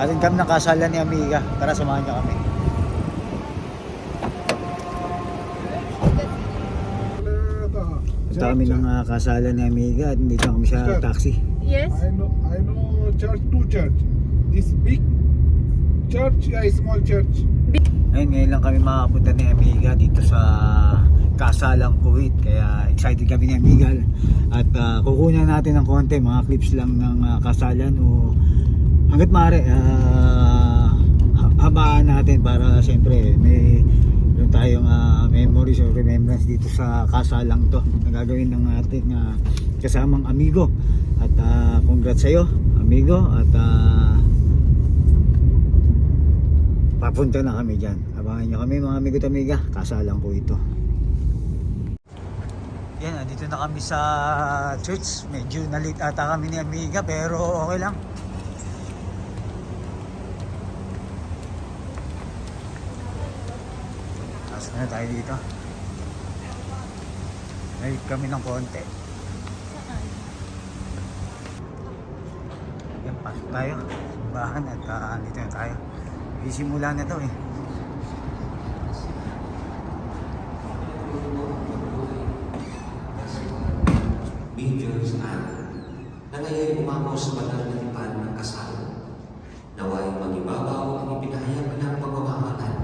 Atin kami ng kasalan ni Amiga. Tara, samahan niyo kami. Punta kami ng kasalan ni Amiga at dito kami sa taxi. Yes. I know church, two church. This big church, a small church. Ngayon lang kami makapunta ni Amiga dito sa Kasalang Kuwait. Kaya excited kami ni Amiga. At kukunan natin ng konti, mga clips lang ng kasalan o hanggat maaari habaan natin para siyempre may tayong memories or remembrance dito sa kasalang to na gagawin ng ating kasamang amigo. At congrats sa'yo amigo at papunta na kami dyan. Abangan nyo kami mga amigo at amiga, kasalang ko ito. Yan, dito na kami sa church. Medyo na-late ata kami ni Amiga pero okay lang. Tapos na tayo dito. Late kami ng konti. Yan, pasok tayo. Simbahan at dito na tayo. Isimula na daw eh. Majors na ngayon umako sa banal na tipan ng kasal. Naway magibabaw ang ipinahayag ng pagmamahalan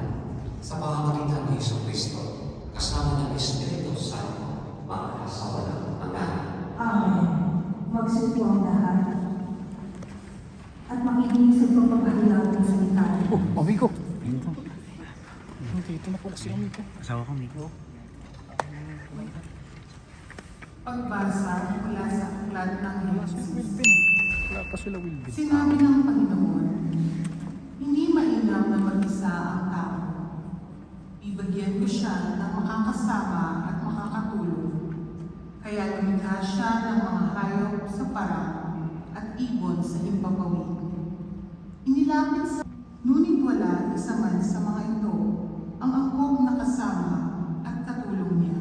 sa pamamagitan ni Jesucristo kasama ng Espiritu Santo para sa walang hanggan. Amen. Magsupo ang lahat at makinig sa pagpapahilaw ng salita. Oh, amigo! Dito na po kasi amigo. Asawa ko, amigo. Pagbasa mula sa aklat ng Henesis. Wala pa sila Wilby. Sinabi ng Panginoon, hindi mainam na mag-isa ang tao. Bibigyan ko siya ng makakasama at makakatulong. Kaya lumikha siya ng mga hayop sa para at ibon sa himpapawid. Inilapit sa ngunit wala isa man sa mga ito ang angkop na kasama at katulong niya.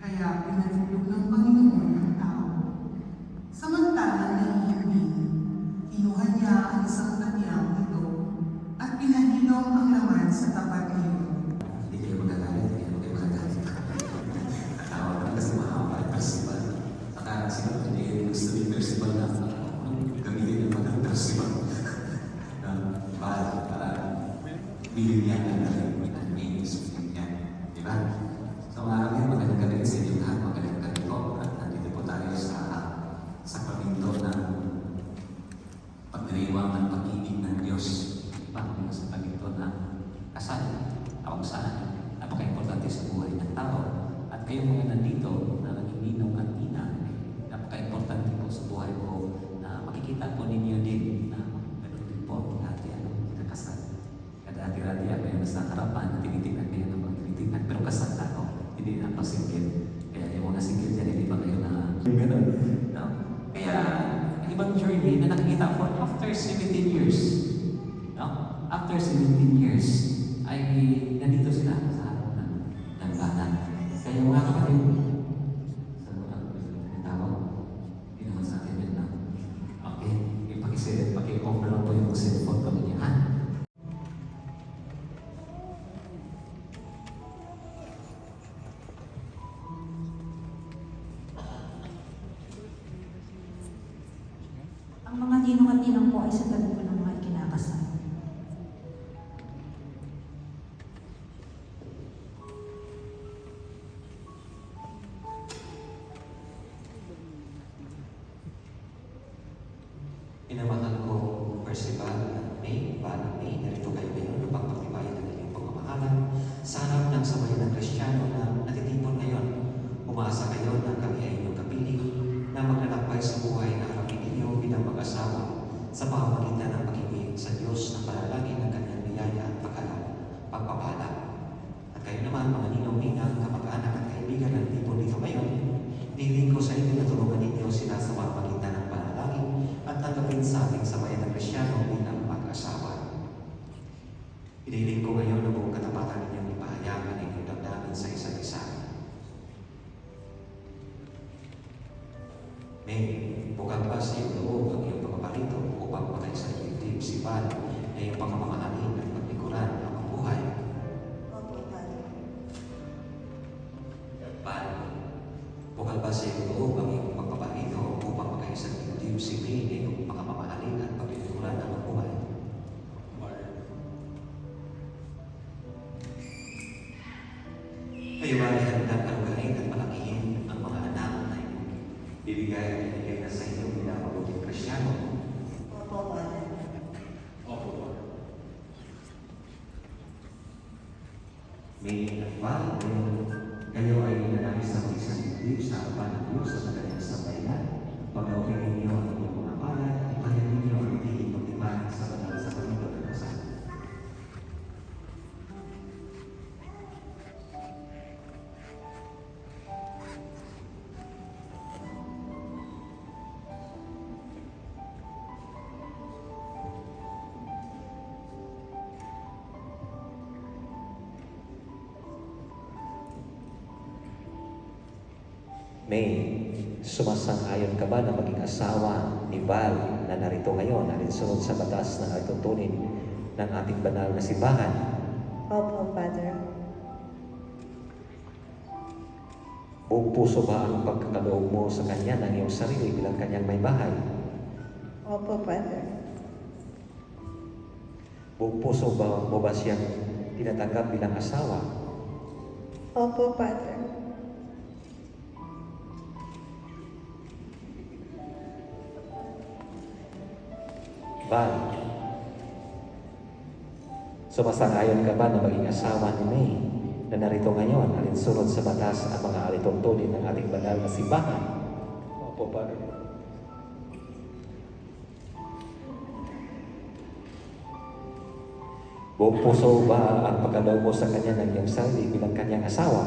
Kaya pinatulog ng Panginoon ang tao. Samantalang nahihimbing, kinuha niya ang isang tadyang ito at pinahilong ang laman sa tapat niyo. Hindi kayo magagalit, hindi kayo magagalit. Tawag na kasi mahaba ang festival. Saka sila hindi gusto yung festival na gamitin yung mga festival. Para binigyan na natin ang main speaking niya. Diba? So maraming magandang galing sa inyo lahat, magandang galing po. At nandito po tayo sa paminto ng pagdiriwang at pag-ibig ng Diyos. Paano sa paminto ng kasal, kung saan napaka-importante sa buhay ng tao. At kayong mga nandito na naging ninong at ina, napaka-importante po sa buhay ko na makikita po ninyo din na ganoon din po dati nakasal. Dati-dati ako yung nasa harapan, tinitingnan kayo ng mga tinitingnan, pero kasal ako, hindi na ako single. Kaya yung mga single dyan, hindi pa kayo na gano'n. No? Kaya, ibang journey na nakikita ko after 17 years. No? After 17 years, ay nandito sila sa harap ng banan. Kaya mga kapatid, sa mga tao, hindi naman sa atin yun na. Okay, paki-offer lang po yung cellphone ko niya, ha? Ang mga ninong at ninang po ay sa tabi po ng mga ikinakasal. Pinamahal ko, Percival at May, Val, May, narito kayo ngayon upang pagtibayan ng inyong pagmamahalan sa harap ng sabayan ng Kristiyano na natitipon ngayon. Umaasa kayo na kami ay inyong kapiling na maglalakbay sa buhay na harapin ninyo bilang mag-asawa sa pamamagitan ng pag-ibig sa Diyos na panalangin ng kanyang biyaya at pagpapala. At kayo naman, mga ninong-ninang, kamag-anak at kaibigan ng tipon dito ngayon, niling ko sa inyo na tulungan ninyo sila sa pamamagitan ng panalangin at tanggapin sa ating sabayan ng Kristiyano bilang mag-asawa. Iniling ko ngayon na buong katapatan ninyong ipahayagan ang inyong damdamin sa isa't isa. May bukang ba sa iyong loob ang iyong pagpaparito upang patay sa dibdib si Val na iyong pagmamahalin at paglikuran ang mabuhay. Opo, Father. Val, bukal ba sa iyong loob ang iyong pagpapaino upang makaisang dibdib si May na iyong pagmamahalin at paglikuran ang mabuhay? Kayo ba ay handang alugain at malakihin ang mga anak na iyong bibigay at ibigay na sa inyong minabubuting Kristyano? Opo, Father. May nagwal kayo ay nanais ng isang dibdib sa harapan ng Diyos sa kanyang sambayan. Pag-aukay ninyo ang inyong mga palad, ipahayag ninyo ang titiging pagtipan sa banal sa kanito ng kasal. May sumasang-ayon ka ba na maging asawa ni Val na narito ngayon alinsunod sa batas na tuntunin ng ating banal na simbahan? Opo, Father. Buong puso ba ang pagkakaloob mo sa kanya ng iyong sarili bilang kanyang may bahay? Opo, Father. Buong puso ba mo ba siyang tinatanggap bilang asawa? Opo, Father. Val, sumasang-ayon ka ba na maging asawa ni May na narito ngayon alinsunod sa batas ang mga alituntunin ng ating banal na simbahan? Opo, Padre. Buong puso ba ang pagkaloob mo sa kanya ng iyong sarili bilang kanyang asawa?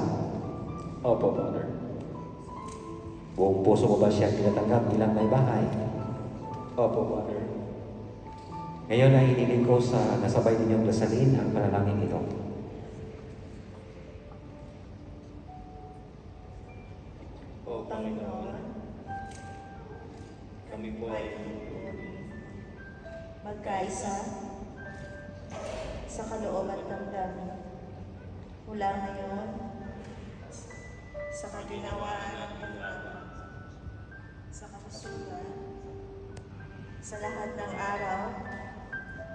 Opo, Father. Buong puso mo ba siya tinatanggap bilang may bahay? Opo, Father. Ngayon ay hiniling ko sa nasabay ninyong dasalin ang panalangin ito. O Panginoon, kami po ay magkaisa sa kaloob at damdamin mula ngayon sa kaginawaan ng buwan, sa kapusuan, sa lahat ng araw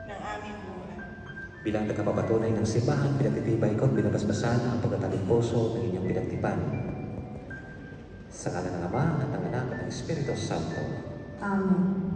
ng aming buhay. Bilang tagapapatunay ng simbahan, pinagtitibay ko at binabasbasan ang pagtataling puso ng inyong pinagtipan. Sa ngalan ng Ama at ng Anak at ng Espiritu Santo. Amen.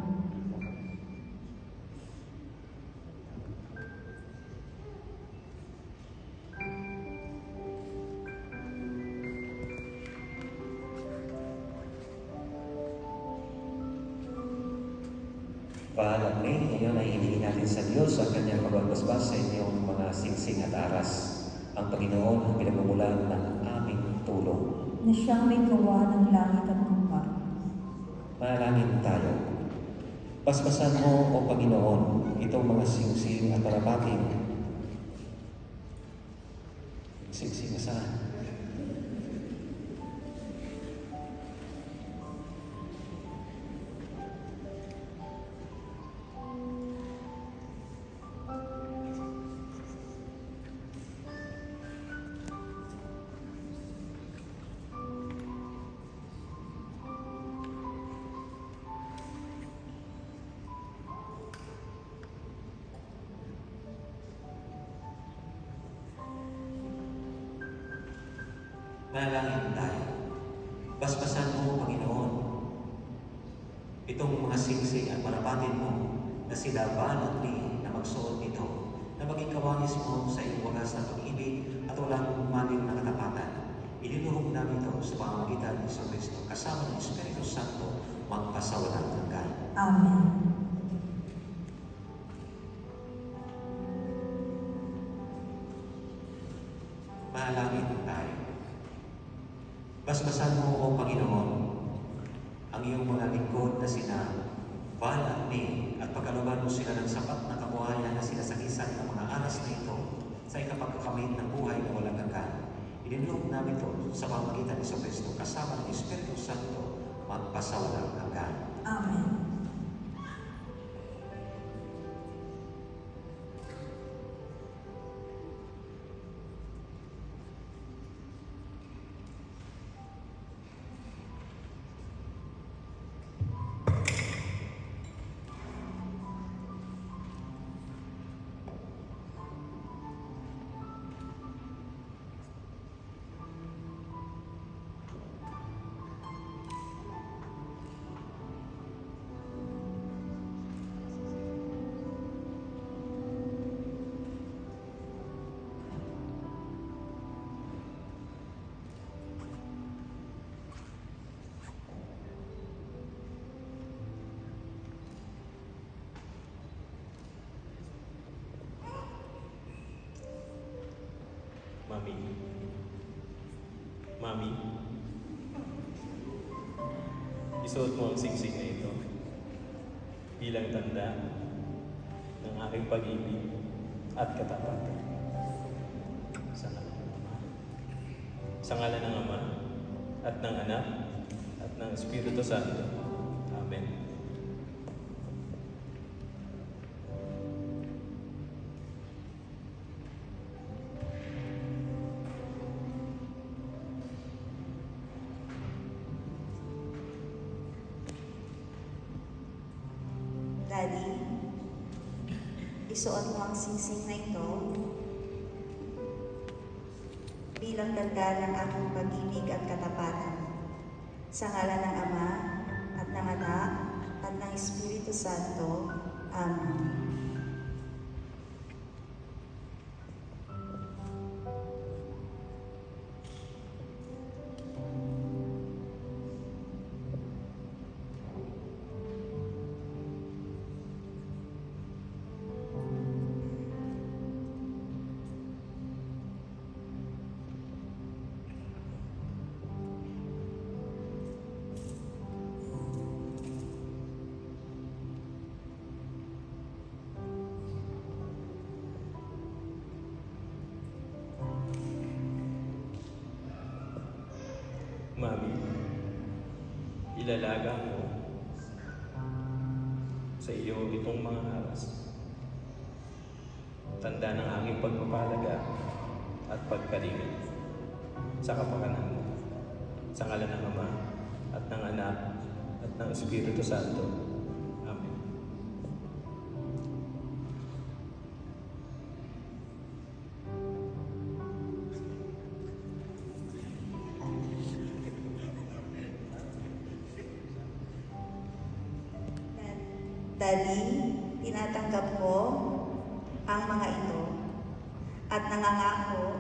Paalam ngayon ay hilingin natin sa Diyos ang kanyang pagbabasbas sa inyong mga singsing at aras. Ang Panginoon ang pinagmumulan ng aming tulong. Na siyang may gawa ng langit at lupa. Manalangin tayo. Basbasan mo, O Panginoon, itong mga singsing at parapating. Singsing na saan? Manalangin tayo. Basbasan mo, Panginoon, itong mga singsing at parapatin mo na sila Val at May na magsuot nito, na maging kawanis mo sa iyong wagas na pag-ibig at walang maling na katapatan. Ilinuhog namin ito sa pamamagitan ni Iso Cristo kasama ng Espiritu Santo magpasawalang hanggan. Amen. Manalangin tayo. Basbasan mo, O Panginoon, ang iyong mga lingkod na sina Val at May at pagkaluban mo sila ng sapat na kabuhayan na sinasagisan ng mga aras na ito sa ikapagkakamit ng buhay na walang hanggan. Ininloob namin ito sa pamamagitan ni Iso Cristo kasama ng Espiritu Santo magpasawalang hanggan. Amen. Mami, isuot mo ang singsing na ito bilang tanda ng aking pag-ibig at katapatan. Sa ngalan ng Ama, sa ngalan ng Ama, at ng Anak, at ng Espiritu Santo. Amen. Daddy, isuot mo ang singsing na ito bilang tanda ng aking pag-ibig at katapatan. Sa ngalan ng Ama, at ng Anak, at ng Espiritu Santo. Amen. Mami, ilalaga mo sa iyo itong mga aras. Tanda ng aking pagpapalaga at pagkalimit sa kapakanan mo. Sa ngalan ng Ama, at ng Anak, at ng Espiritu Santo. Amen. Daddy, tinatanggap ko ang mga ito at nangangako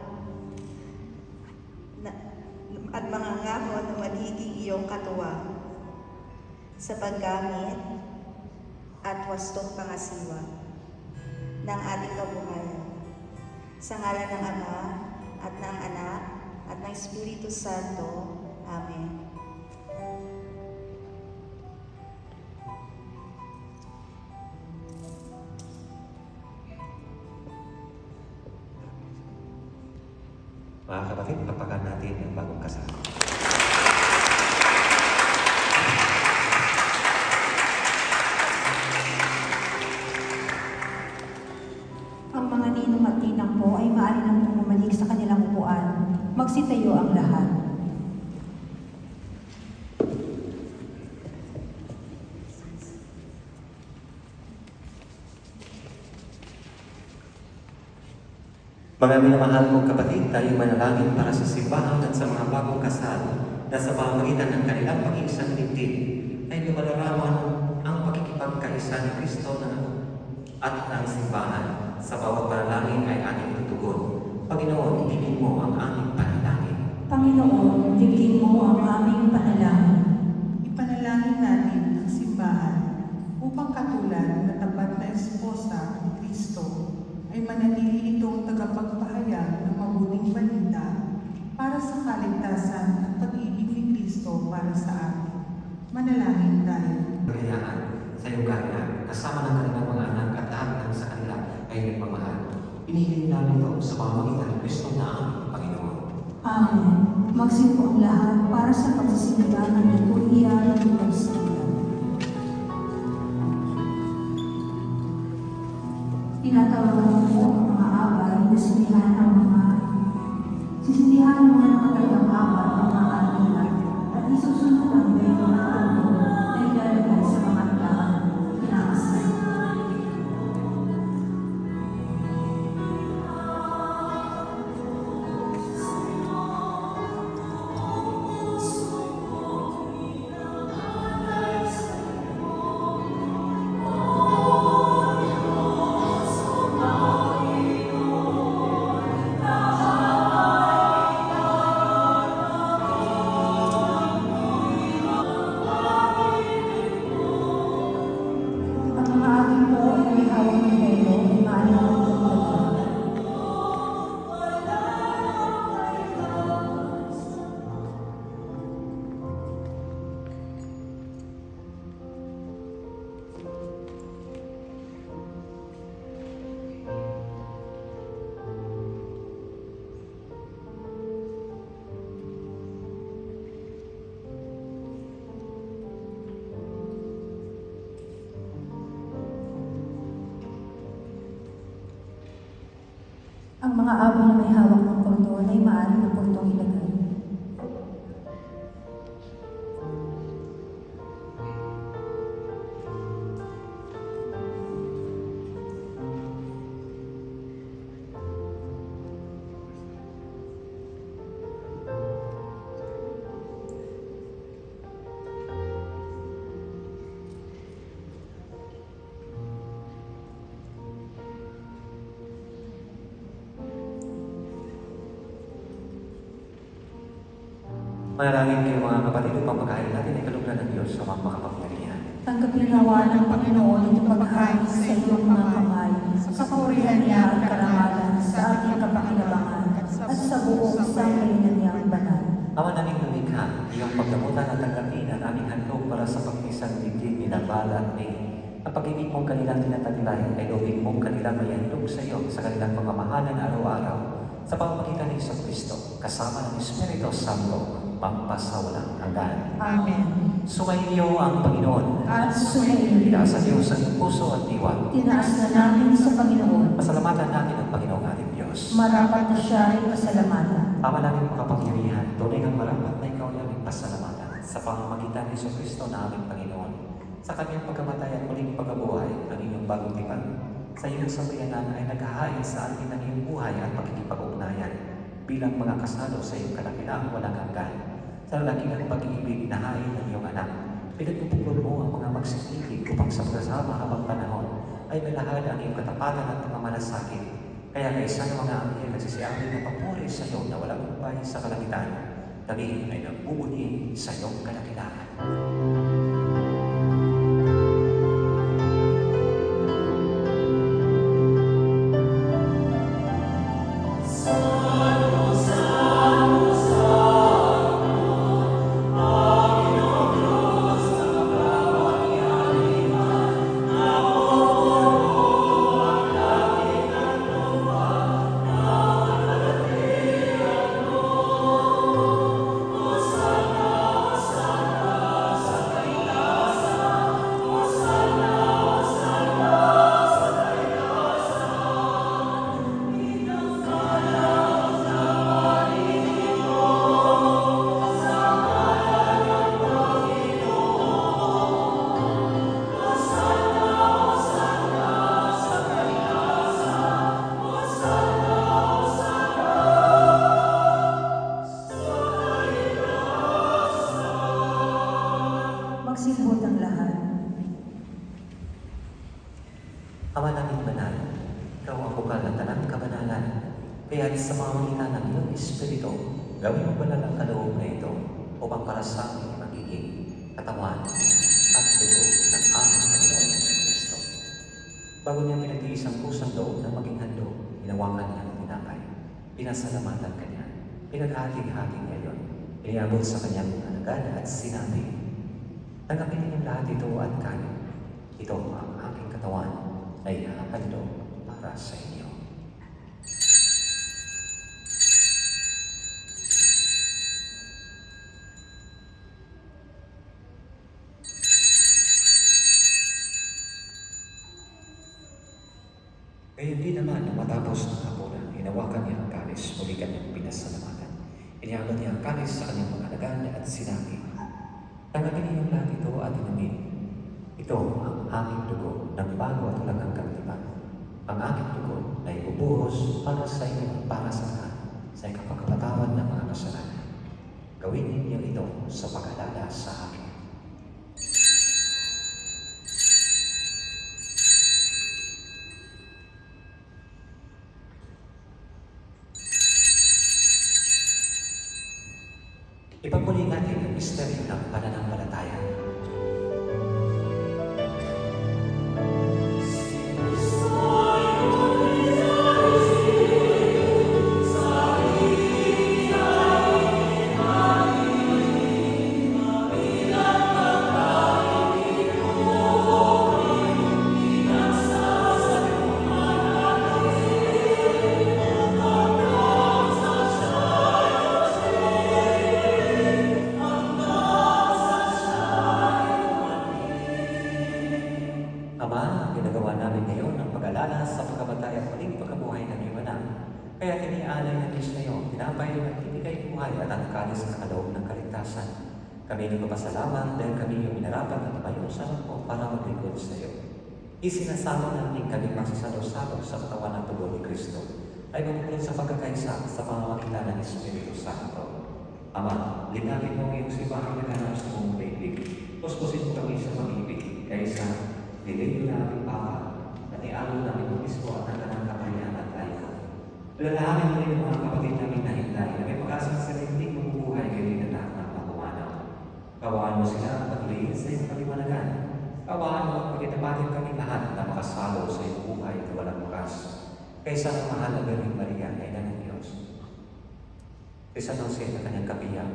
na magiging iyong katuwang sa paggamit at wastong pangasiwa ng ating kabuhayan. Sa ngalan ng Ama, at ng Anak, at ng Espiritu Santo. Amen. Mga kapatid, papakan natin ang bagong kasal. Ang mga ninong at ninang po ay maaari nang bumalik sa kanilang upuan. Magsitayo ang lahat. Mga minamahal kong kapatid, tayo manalangin para sa simbahan at sa mga bagong kasal na sa pamamagitan ng kanilang pag-iisang dibdib ay lumalarawan ang pakikipagkaisa ni Kristo at ng simbahan. Sa bawat panalangin ay ating tutugon. Panginoon, ibigin mo ang aming panalangin. Panginoon, digin mo ang aming panalangin. Ipanalangin natin ang simbahan upang katulad na tapat na esposa ni Kristo ay manatili itong tagapagpahayag ng mabuting balita para sa kaligtasan at pag-ibig ni Kristo para sa atin. Manalangin tayo. Kayaan sa iyong kahina, kasama ng kanilang mga anak at lahat ng sa kanila ay nagmamahal. Pinili namin ito sa pamamagitan ni Kristo na aming Panginoon. Amen. Magsimpo ang lahat para sa pagsisimba ng liturhiya ng Eucharistia. Tinatawagan po ang mga abay na sisihan ang mga nakatagdang abay ng mga kanila at isusunod ang belo na tundo na ilalagay sa mga higaan kinakasal. mga abo na may hawak ng kordon ay maaari na po itong ilagay. Manalangin kayo mga kapatid upang pagkain natin ay kalugdan ng Diyos sa mga makapangyarihan. Tanggapin nawa ng Panginoon itong pagkain sa iyong mga kamay, sa kapurihan niya at karangalan, sa ating kapakinabangan, at sa buong sangkalinan niyang banal. Ama naming lumikha, iyong pagdamutan at tanggapin ang aming handog para sa pagpisang digdig ni Nabal at May. Ang pag-ibig mong kanilang tinataglay ay lobig mong kanilang may handog sa iyo sa kanilang pamamahalan araw-araw sa pamamagitan ng Isang Kristo, kasama ng Espiritu Santo, pampasawalang hanggan. Amen. Sumainyo ang Panginoon. At sumayin, Itaas sa Diyos ang iyong puso at diwa. tinaas na namin sa Panginoon. Pasalamatan natin ang Panginoong ating Diyos. Marapat na siya ay pasalamatan. Ama namin makapangyarihan, tunay ng marapat na ikaw ay aming pasalamatan sa pamamagitan ni Kristo na aming Panginoon. Sa kanyang pagkamatay at muling pagkabuhay, ang inyong bagong tipan, sa iyong sambayanan ay naghahain sa atin ng iyong buhay at pagkikipag-ugnayan bilang mga kasalo sa iyong kalakilang walang hanggan. Sa lalaking pag-ibig na hain ng iyong anak, pinagpupulong mo ang mga magsisigig upang sa pagkasama habang panahon ay malahad ang iyong katapatan at pamamalasakit. Kaya kaisa ng mga anghel nagsisiabi ng papuri sa iyo na walang upay sa kalangitan, kami ay nagbubuni sa iyong kalakilaan. Magsilbot ang lahat. Ama namin banal, ikaw ang bukal ng tanang kabanalan. Kaya sa pamamagitan ng iyong Espiritu, gawin mo banal ang kaloob na ito upang para sa aming magiging katawan at dugo ng aming Panginoon Kristo. Bago niya pinagtiis ang pusang loob na maging handog, hinawakan niya ang tinapay. Pinasalamatan kanya. Pinaghating-hating niya yun. Iniabot sa kanyang alagad at sinabi, "Tanggapin ninyong lahat ito at kanin. Ito ang aking katawan na ihahandog para sa inyo." Ngayon din naman, nang matapos ang hapunan, hinawakan niya ang kalis, muli kanyang pinasalamatan. Iniabot niya ang kalis sa kanyang mga alagad at sinabi, "Tanggapin ninyong lahat ito at inumin. Ito ang aking dugo ng bago at walang hanggang tipan. Ang aking dugo na ibubuhos para sa inyo at para sa lahat sa ikapagpatawad ng mga kasalanan. Gawin ninyo ito sa pag-alala sa akin." Ipagmuli natin ang misteryo ng pananampalataya. tinapay na nagbibigay buhay at ang kalis na kaloob ng kaligtasan. Kami nagpapasalamat dahil kami yung minarapat na tumayo sa mo para maglingkod sa iyo. Isinasama namin kami magsasalo-salo sa katawan ng tubo ni Kristo ay magpulot sa pagkakaisa sa pamamagitan ng Espiritu Santo. Ama, linawin mo yung simbahan na ganap sa mong daigdig. Puspusin mo kami sa pag-ibig kaysa nilingin na aming Papa at ialon namin mo mismo at ang kanang kapayaan at layo. Alalahanin mo rin ang mga kapatid namin na hinday na may pag-asang sa daigdig mabubuhay kayo din na lahat ng pagkumanaw. Kawaan mo sila at patuloyin sa iyong kaliwanagan. Kawaan mo at pagkitapatin kami lahat na makasalo sa iyong buhay na walang wakas. Kaysa ang mahal na Birheng Maria ay ng Diyos. Kaysa ng Jose na kanyang kapiyan.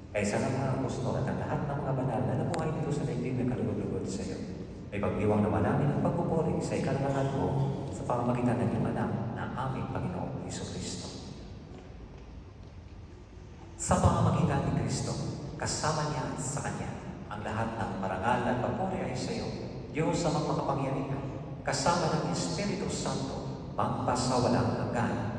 Kaysa ng mga apostol at ang lahat ng mga banal na nabuhay dito sa daigdig na kalugod-lugod sa iyo. May pagdiwang naman namin ang pagpupuri sa ikalalahat mo sa pamamagitan ng iyong anak na aming Panginoong Jesucristo. Sa pamamagitan ni Kristo, kasama niya sa Kanya, ang lahat ng parangal at papuri ay sa iyo, Diyos sa magmakapangyarihan, kasama ng Espiritu Santo, magpasawalang hanggan.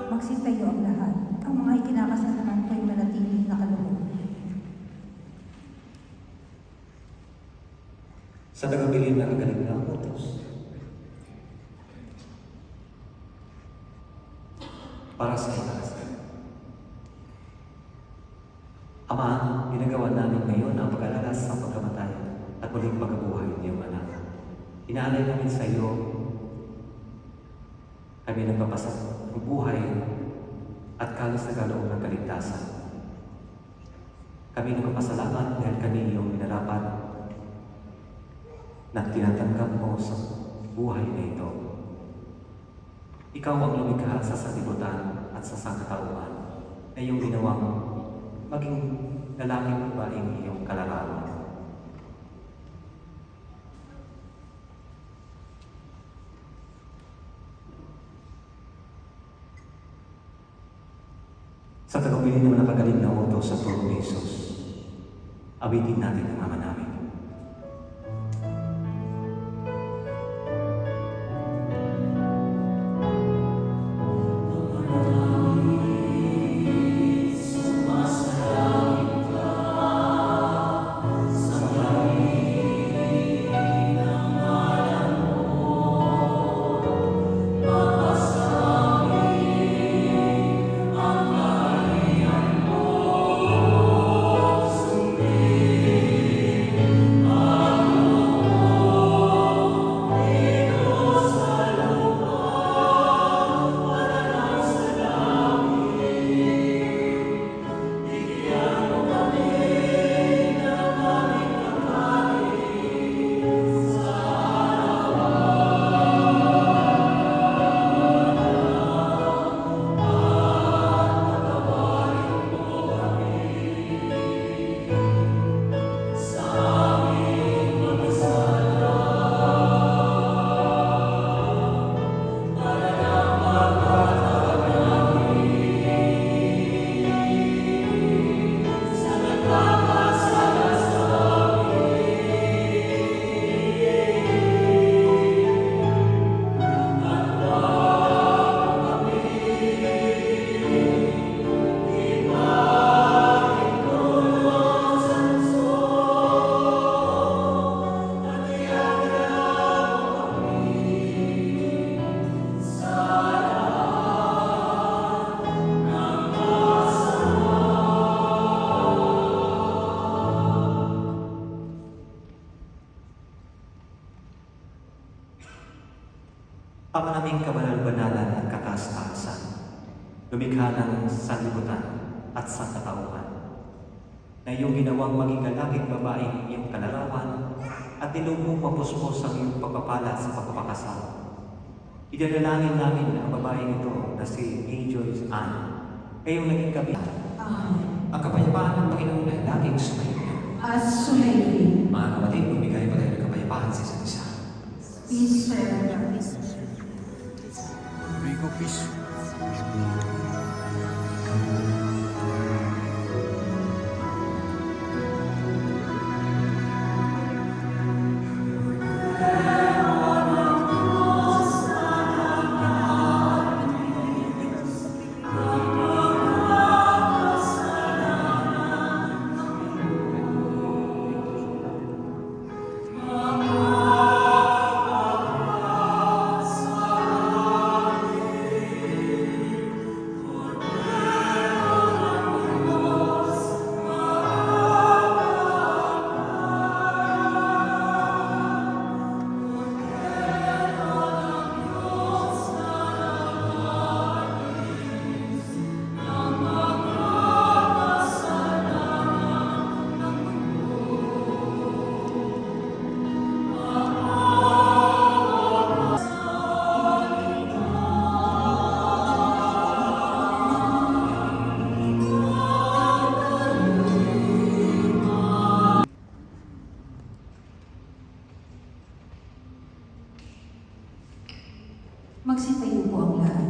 Magsitayo ang lahat. Ang mga ikinakasal naman ko'y manatiling nakaloob. Sa tagabilin na kagaling ng utos, para sa ikasal. Ama, ginagawa namin ngayon ang pag-alalas sa pagkamatay at muling pagkabuhay ng iyong anak. Inaalay namin sa iyo kami nagpapasal ng buhay at kalis na kaloob ng kaligtasan. Kami nagpapasalamat dahil kami iyong minarapat na tinatanggap mo sa buhay na ito. Ikaw ang lumikha sa sanlibutan at sa sangkatauhan na iyong ginawang maging lalaking babaeng iyong kalarawan. Sa tagapili naman ang kagaling na utos sa tulong ni Jesus, awitin natin ang Ama namin. Ama naming kabanal-banalan at kataas-taasan, lumikha ng sanlibutan at sangkatauhan, na iyong ginawang maging lalaking babaeng iyong kalarawan at nilubong mapuspos ang iyong pagpapala sa pagpapakasal. Idadalangin namin ang babaeng ito na si Angel Ann. Ngayong naging gabi, Amen. ang kapayapaan ng Panginoon ay laging sumainyo. At sumayin. Mga kapatid, bumigay pa tayo ng kapayapaan sa isa't isa. Peace, Sir. Rico, peace. Magsitayo po ang lahat.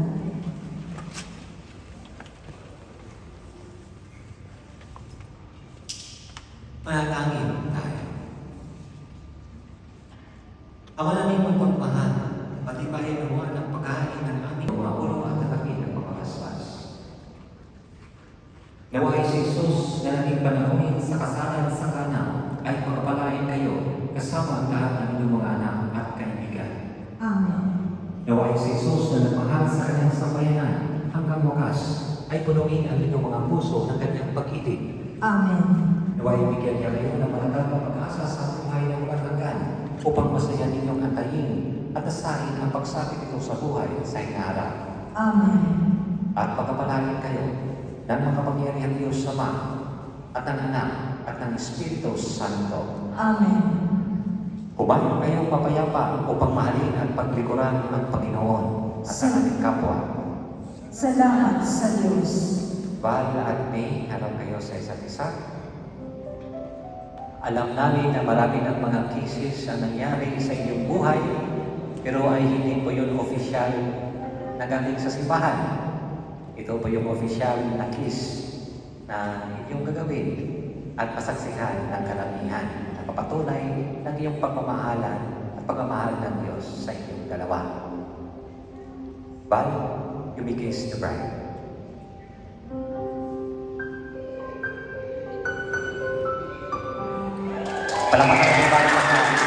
Manalangin tayo. Ako namin magpagmahal, patibayin nawa ng pagkain ng aming mga ulo at tatapin ng mga kaswas. Naway si Jesus na naging panahon sa kasalan sa Kana ay pagpalain kayo kasama ang lahat ng inyong mga anak at kaibigan. Amen. Naway si Jesus na nagmahal sa kanyang sambayanan hanggang wakas ay punuin ang inyong mga puso ng kanyang pag-ibig. Amen. Naway bigyan niya kayo ng malagang pag-asa sa buhay ng walang hanggan upang masaya ninyong antayin at asahin ang pagsapit ito sa buhay sa hinaharap. Amen. At pagkapalain kayo ng makapangyarihang Diyos Ama at ng Anak at ng Espiritu Santo. Amen. Humayo kayong mapayapa upang mahalin at paglikuran ang Panginoon at ang ating kapwa. Salamat sa Diyos. Val at May, harap kayo sa isa't isa. Alam namin na marami ng mga cases ang nangyari sa inyong buhay, pero ay hindi po yun opisyal na galing sa simbahan. Ito po yung opisyal na case na inyong gagawin at masaksihan ng karamihan na papatunay ng iyong pagmamahalan at pagmamahal ng Diyos sa inyong dalawa. Val, you may kiss the bride. Palamakan ng bahay ng Diyos.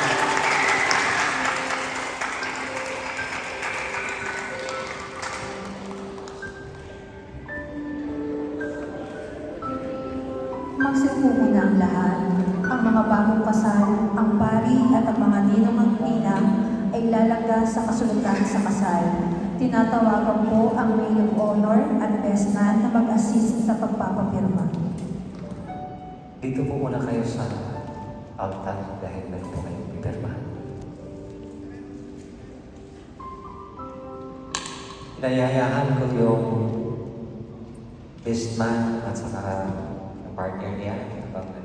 Magsipo muna ang lahat. Ang mga bagong kasal, ang pari at ang mga ninong at nina ay lalagda sa kasulatan sa kasal. Tinatawagan po ang maid of honor at best man na mag-assist sa pagpapapirma. Dito po muna kayo sa altar dahil meron po kayong pipirma. Inayayahan ko yung best man at saka ang partner niya habang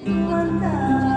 tumanda.